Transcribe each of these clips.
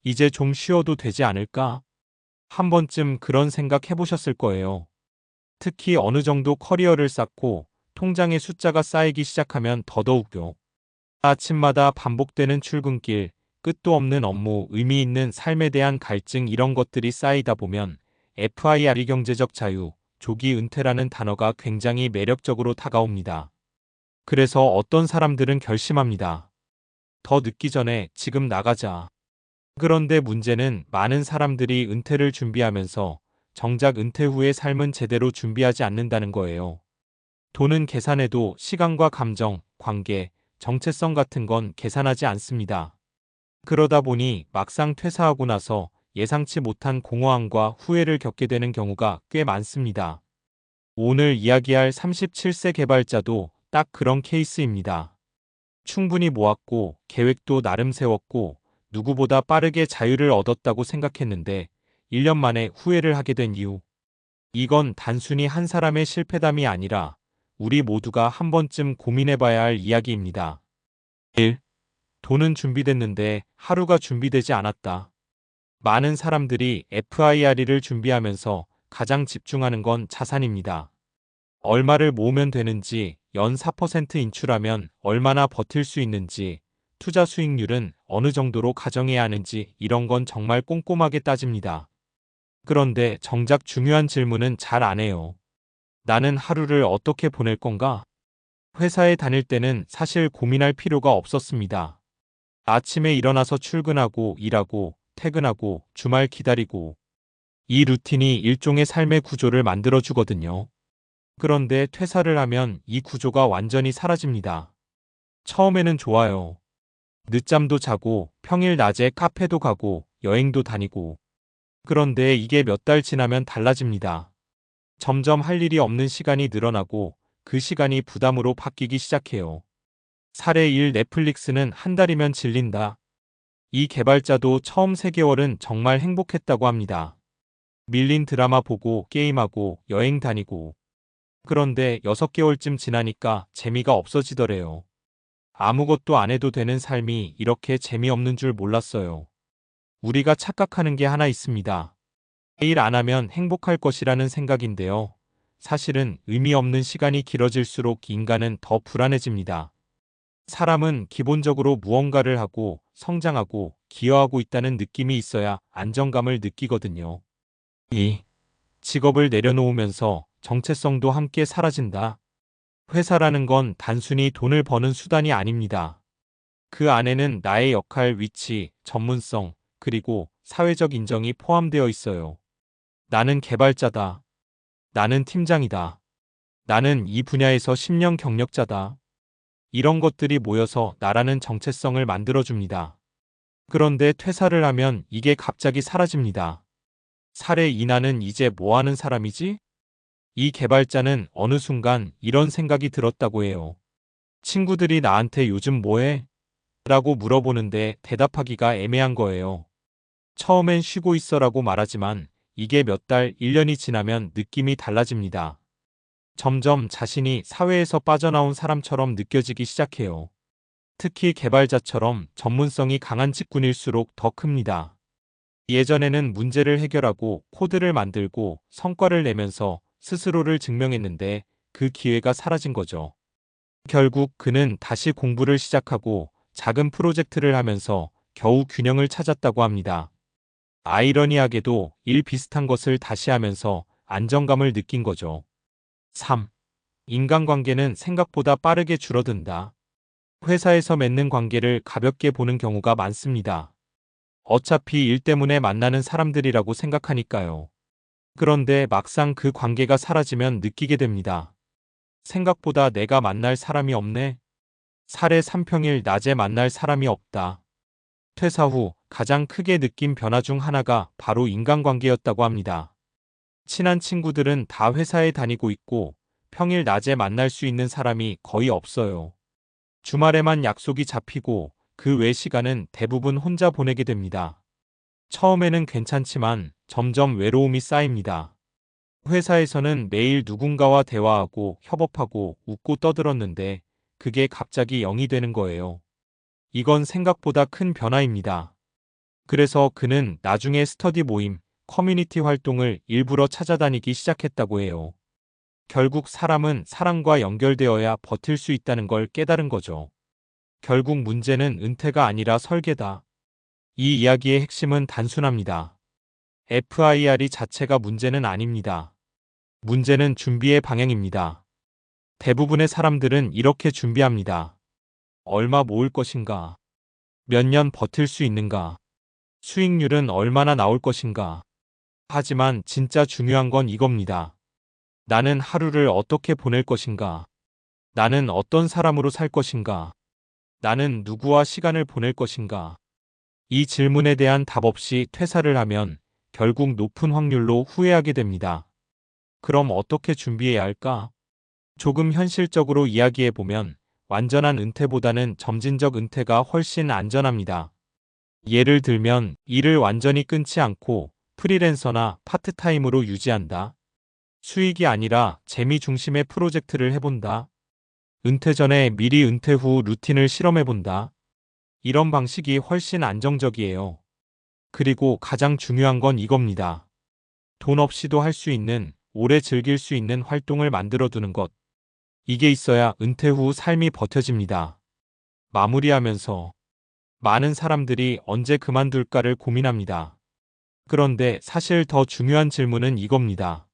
이제 좀 쉬어도 되지 않을까? 한 번쯤 그런 생각 해보셨을 거예요. 특히 어느 정도 커리어를 쌓고 통장에 숫자가 쌓이기 시작하면 더더욱요. 아침마다 반복되는 출근길, 끝도 없는 업무, 의미 있는 삶에 대한 갈증 이런 것들이 쌓이다 보면 FIRE 경제적 자유, 조기 은퇴라는 단어가 굉장히 매력적으로 다가옵니다. 그래서 어떤 사람들은 결심합니다. 더 늦기 전에 지금 나가자. 그런데 문제는 많은 사람들이 은퇴를 준비하면서 정작 은퇴 후의 삶은 제대로 준비하지 않는다는 거예요. 돈은 계산해도 시간과 감정, 관계, 정체성 같은 건 계산하지 않습니다. 그러다 보니 막상 퇴사하고 나서 예상치 못한 공허함과 후회를 겪게 되는 경우가 꽤 많습니다. 오늘 이야기할 37세 개발자도 딱 그런 케이스입니다. 충분히 모았고 계획도 나름 세웠고 누구보다 빠르게 자유를 얻었다고 생각했는데 1년 만에 후회를 하게 된 이유. 이건 단순히 한 사람의 실패담이 아니라 우리 모두가 한 번쯤 고민해봐야 할 이야기입니다. 1. 돈은 준비됐는데 하루가 준비되지 않았다. 많은 사람들이 FIRE를 준비하면서 가장 집중하는 건 자산입니다. 얼마를 모으면 되는지, 연 4% 인출하면 얼마나 버틸 수 있는지, 투자 수익률은 어느 정도로 가정해야 하는지 이런 건 정말 꼼꼼하게 따집니다. 그런데 정작 중요한 질문은 잘 안 해요. 나는 하루를 어떻게 보낼 건가? 회사에 다닐 때는 사실 고민할 필요가 없었습니다. 아침에 일어나서 출근하고 일하고 퇴근하고 주말 기다리고 이 루틴이 일종의 삶의 구조를 만들어주거든요. 그런데 퇴사를 하면 이 구조가 완전히 사라집니다. 처음에는 좋아요. 늦잠도 자고 평일 낮에 카페도 가고 여행도 다니고. 그런데 이게 몇 달 지나면 달라집니다. 점점 할 일이 없는 시간이 늘어나고 그 시간이 부담으로 바뀌기 시작해요. 사례 1 넷플릭스는 한 달이면 질린다. 이 개발자도 처음 3개월은 정말 행복했다고 합니다. 밀린 드라마 보고 게임하고 여행 다니고. 그런데 6개월쯤 지나니까 재미가 없어지더래요. 아무것도 안 해도 되는 삶이 이렇게 재미없는 줄 몰랐어요. 우리가 착각하는 게 하나 있습니다. 일 안 하면 행복할 것이라는 생각인데요. 사실은 의미 없는 시간이 길어질수록 인간은 더 불안해집니다. 사람은 기본적으로 무언가를 하고 성장하고 기여하고 있다는 느낌이 있어야 안정감을 느끼거든요. 이 직업을 내려놓으면서 정체성도 함께 사라진다. 회사라는 건 단순히 돈을 버는 수단이 아닙니다. 그 안에는 나의 역할, 위치, 전문성, 그리고 사회적 인정이 포함되어 있어요. 나는 개발자다. 나는 팀장이다. 나는 이 분야에서 10년 경력자다. 이런 것들이 모여서 나라는 정체성을 만들어줍니다. 그런데 퇴사를 하면 이게 갑자기 사라집니다. 사례 2 나는 이제 뭐 하는 사람이지? 이 개발자는 어느 순간 이런 생각이 들었다고 해요. 친구들이 나한테 요즘 뭐해? 라고 물어보는데 대답하기가 애매한 거예요. 처음엔 쉬고 있어라고 말하지만 이게 몇 달, 1년이 지나면 느낌이 달라집니다. 점점 자신이 사회에서 빠져나온 사람처럼 느껴지기 시작해요. 특히 개발자처럼 전문성이 강한 직군일수록 더 큽니다. 예전에는 문제를 해결하고 코드를 만들고 성과를 내면서 스스로를 증명했는데 그 기회가 사라진 거죠. 결국 그는 다시 공부를 시작하고 작은 프로젝트를 하면서 겨우 균형을 찾았다고 합니다. 아이러니하게도 일 비슷한 것을 다시 하면서 안정감을 느낀 거죠. 3. 인간관계는 생각보다 빠르게 줄어든다. 회사에서 맺는 관계를 가볍게 보는 경우가 많습니다. 어차피 일 때문에 만나는 사람들이라고 생각하니까요. 그런데 막상 그 관계가 사라지면 느끼게 됩니다. 생각보다 내가 만날 사람이 없네. 사례 3 평일 낮에 만날 사람이 없다. 퇴사 후 가장 크게 느낀 변화 중 하나가 바로 인간관계였다고 합니다. 친한 친구들은 다 회사에 다니고 있고 평일 낮에 만날 수 있는 사람이 거의 없어요. 주말에만 약속이 잡히고 그 외 시간은 대부분 혼자 보내게 됩니다. 처음에는 괜찮지만 점점 외로움이 쌓입니다. 회사에서는 매일 누군가와 대화하고 협업하고 웃고 떠들었는데 그게 갑자기 0이 되는 거예요. 이건 생각보다 큰 변화입니다. 그래서 그는 나중에 스터디 모임, 커뮤니티 활동을 일부러 찾아다니기 시작했다고 해요. 결국 사람은 사랑과 연결되어야 버틸 수 있다는 걸 깨달은 거죠. 결국 문제는 은퇴가 아니라 설계다. 이 이야기의 핵심은 단순합니다. FIRE 자체가 문제는 아닙니다. 문제는 준비의 방향입니다. 대부분의 사람들은 이렇게 준비합니다. 얼마 모을 것인가? 몇 년 버틸 수 있는가? 수익률은 얼마나 나올 것인가? 하지만 진짜 중요한 건 이겁니다. 나는 하루를 어떻게 보낼 것인가? 나는 어떤 사람으로 살 것인가? 나는 누구와 시간을 보낼 것인가? 이 질문에 대한 답 없이 퇴사를 하면 결국 높은 확률로 후회하게 됩니다. 그럼 어떻게 준비해야 할까? 조금 현실적으로 이야기해 보면 완전한 은퇴보다는 점진적 은퇴가 훨씬 안전합니다. 예를 들면 일을 완전히 끊지 않고 프리랜서나 파트타임으로 유지한다. 수익이 아니라 재미 중심의 프로젝트를 해본다. 은퇴 전에 미리 은퇴 후 루틴을 실험해본다. 이런 방식이 훨씬 안정적이에요. 그리고 가장 중요한 건 이겁니다. 돈 없이도 할 수 있는, 오래 즐길 수 있는 활동을 만들어두는 것. 이게 있어야 은퇴 후 삶이 버텨집니다. 마무리하면서 많은 사람들이 언제 그만둘까를 고민합니다. 그런데 사실 더 중요한 질문은 이겁니다.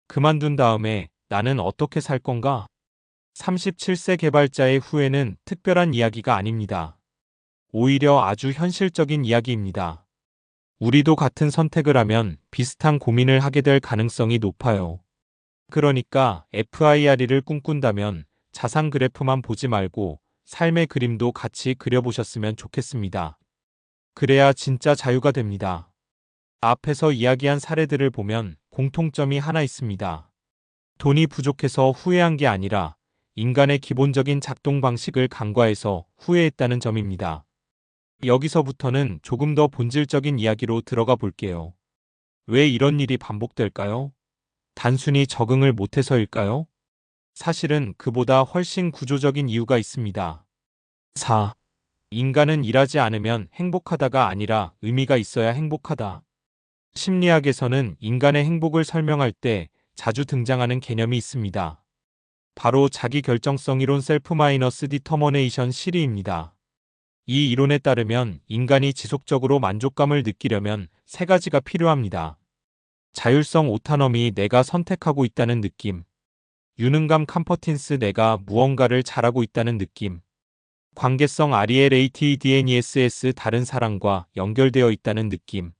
그만둔 다음에 나는 어떻게 살 건가? 37세 개발자의 후회는 특별한 이야기가 아닙니다. 오히려 아주 현실적인 이야기입니다. 우리도 같은 선택을 하면 비슷한 고민을 하게 될 가능성이 높아요. 그러니까 FIRE를 꿈꾼다면 자산 그래프만 보지 말고 삶의 그림도 같이 그려보셨으면 좋겠습니다. 그래야 진짜 자유가 됩니다. 앞에서 이야기한 사례들을 보면 공통점이 하나 있습니다. 돈이 부족해서 후회한 게 아니라 인간의 기본적인 작동 방식을 간과해서 후회했다는 점입니다. 여기서부터는 조금 더 본질적인 이야기로 들어가 볼게요. 왜 이런 일이 반복될까요? 단순히 적응을 못해서일까요? 사실은 그보다 훨씬 구조적인 이유가 있습니다. 4. 인간은 일하지 않으면 행복하다가 아니라 의미가 있어야 행복하다. 심리학에서는 인간의 행복을 설명할 때 자주 등장하는 개념이 있습니다. 바로 자기결정성 이론 셀프-디터머네이션 시리입니다. 이 이론에 따르면 인간이 지속적으로 만족감을 느끼려면 세 가지가 필요합니다. 자율성 오타너미 내가 선택하고 있다는 느낌, 유능감 컴퍼틴스 내가 무언가를 잘하고 있다는 느낌, 관계성 RELATEDNESS 다른 사람과 연결되어 있다는 느낌.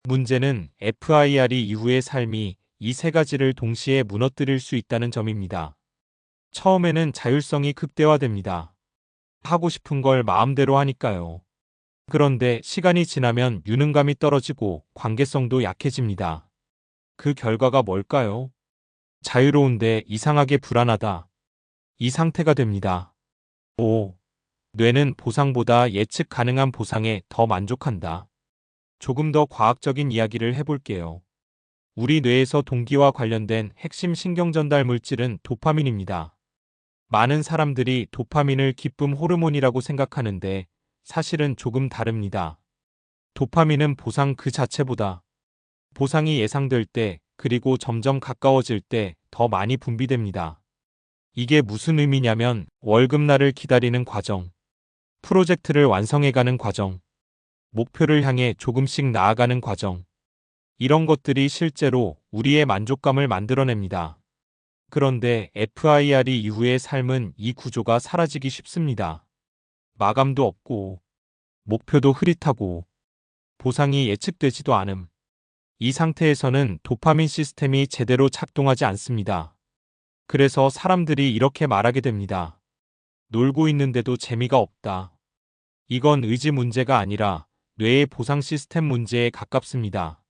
문제는 FIRE 이후의 삶이 이 세 가지를 동시에 무너뜨릴 수 있다는 점입니다. 처음에는 자율성이 극대화됩니다. 하고 싶은 걸 마음대로 하니까요. 그런데 시간이 지나면 유능감이 떨어지고 관계성도 약해집니다. 그 결과가 뭘까요? 자유로운데 이상하게 불안하다. 이 상태가 됩니다. 5. 뇌는 보상보다 예측 가능한 보상에 더 만족한다. 조금 더 과학적인 이야기를 해볼게요. 우리 뇌에서 동기와 관련된 핵심 신경전달 물질은 도파민입니다. 많은 사람들이 도파민을 기쁨 호르몬이라고 생각하는데 사실은 조금 다릅니다. 도파민은 보상 그 자체보다 보상이 예상될 때 그리고 점점 가까워질 때 더 많이 분비됩니다. 이게 무슨 의미냐면 월급날을 기다리는 과정, 프로젝트를 완성해가는 과정, 목표를 향해 조금씩 나아가는 과정. 이런 것들이 실제로 우리의 만족감을 만들어냅니다. 그런데 FIRE 이후의 삶은 이 구조가 사라지기 쉽습니다. 마감도 없고, 목표도 흐릿하고, 보상이 예측되지도 않음. 이 상태에서는 도파민 시스템이 제대로 작동하지 않습니다. 그래서 사람들이 이렇게 말하게 됩니다. 놀고 있는데도 재미가 없다. 이건 의지 문제가 아니라 뇌의 보상 시스템 문제에 가깝습니다.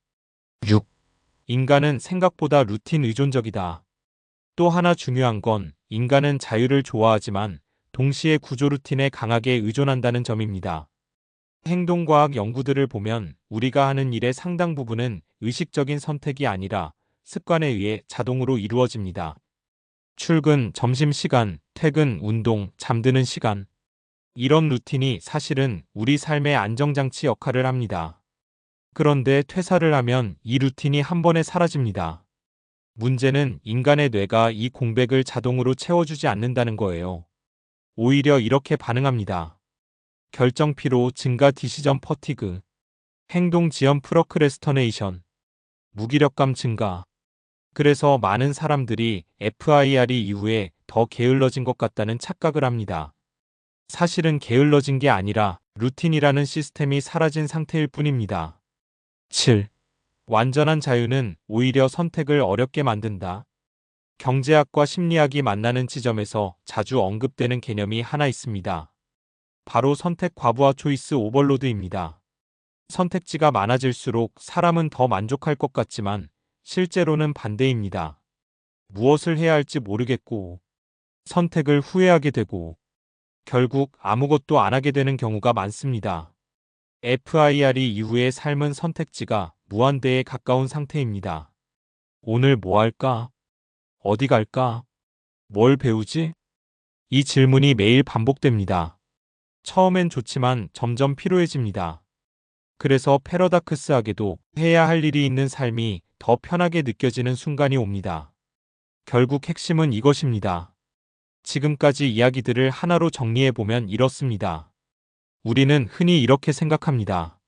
6. 인간은 생각보다 루틴 의존적이다. 또 하나 중요한 건 인간은 자유를 좋아하지만 동시에 구조 루틴에 강하게 의존한다는 점입니다. 행동과학 연구들을 보면 우리가 하는 일의 상당 부분은 의식적인 선택이 아니라 습관에 의해 자동으로 이루어집니다. 출근, 점심시간, 퇴근, 운동, 잠드는 시간. 이런 루틴이 사실은 우리 삶의 안정장치 역할을 합니다. 그런데 퇴사를 하면 이 루틴이 한 번에 사라집니다. 문제는 인간의 뇌가 이 공백을 자동으로 채워주지 않는다는 거예요. 오히려 이렇게 반응합니다. 결정 피로 증가, 디시전 퍼티그, 행동 지연 프로크레스터네이션, 무기력감 증가. 그래서 많은 사람들이 FIRE 이후에 더 게을러진 것 같다는 착각을 합니다. 사실은 게을러진 게 아니라 루틴이라는 시스템이 사라진 상태일 뿐입니다. 7. 완전한 자유는 오히려 선택을 어렵게 만든다. 경제학과 심리학이 만나는 지점에서 자주 언급되는 개념이 하나 있습니다. 바로 선택 과부하, 초이스 오버로드입니다. 선택지가 많아질수록 사람은 더 만족할 것 같지만 실제로는 반대입니다. 무엇을 해야 할지 모르겠고 선택을 후회하게 되고 결국 아무것도 안 하게 되는 경우가 많습니다. FIRE 이후의 삶은 선택지가 무한대에 가까운 상태입니다. 오늘 뭐 할까? 어디 갈까? 뭘 배우지? 이 질문이 매일 반복됩니다. 처음엔 좋지만 점점 피로해집니다. 그래서 패러닥스하게도 해야 할 일이 있는 삶이 더 편하게 느껴지는 순간이 옵니다. 결국 핵심은 이것입니다. 지금까지 이야기들을 하나로 정리해보면 이렇습니다. 우리는 흔히 이렇게 생각합니다.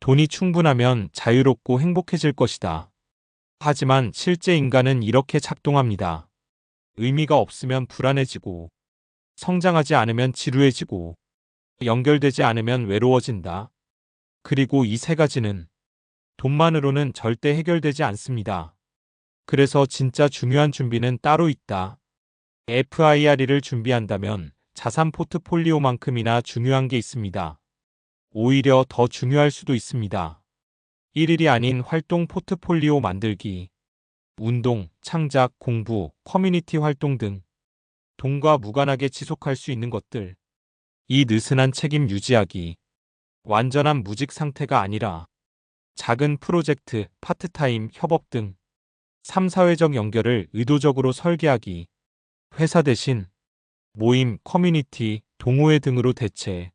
돈이 충분하면 자유롭고 행복해질 것이다. 하지만 실제 인간은 이렇게 작동합니다. 의미가 없으면 불안해지고, 성장하지 않으면 지루해지고, 연결되지 않으면 외로워진다. 그리고 이 세 가지는 돈만으로는 절대 해결되지 않습니다. 그래서 진짜 중요한 준비는 따로 있다. FIRE를 준비한다면 자산 포트폴리오만큼이나 중요한 게 있습니다. 오히려 더 중요할 수도 있습니다. 일일이 아닌 활동 포트폴리오 만들기, 운동, 창작, 공부, 커뮤니티 활동 등 돈과 무관하게 지속할 수 있는 것들. 이 느슨한 책임 유지하기. 완전한 무직 상태가 아니라 작은 프로젝트, 파트타임, 협업 등 삶사회적 연결을 의도적으로 설계하기. 회사 대신 모임, 커뮤니티, 동호회 등으로 대체.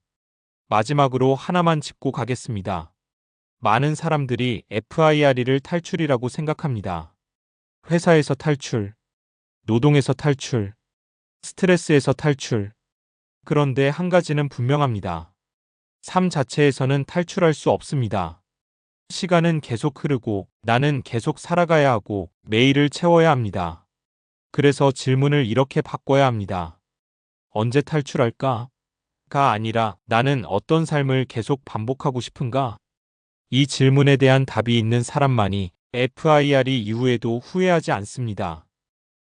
마지막으로 하나만 짚고 가겠습니다. 많은 사람들이 FIRE를 탈출이라고 생각합니다. 회사에서 탈출, 노동에서 탈출, 스트레스에서 탈출. 그런데 한 가지는 분명합니다. 삶 자체에서는 탈출할 수 없습니다. 시간은 계속 흐르고 나는 계속 살아가야 하고 매일을 채워야 합니다. 그래서 질문을 이렇게 바꿔야 합니다. 언제 탈출할까? 가 아니라 나는 어떤 삶을 계속 반복하고 싶은가? 이 질문에 대한 답이 있는 사람만이 FIRE 이후에도 후회하지 않습니다.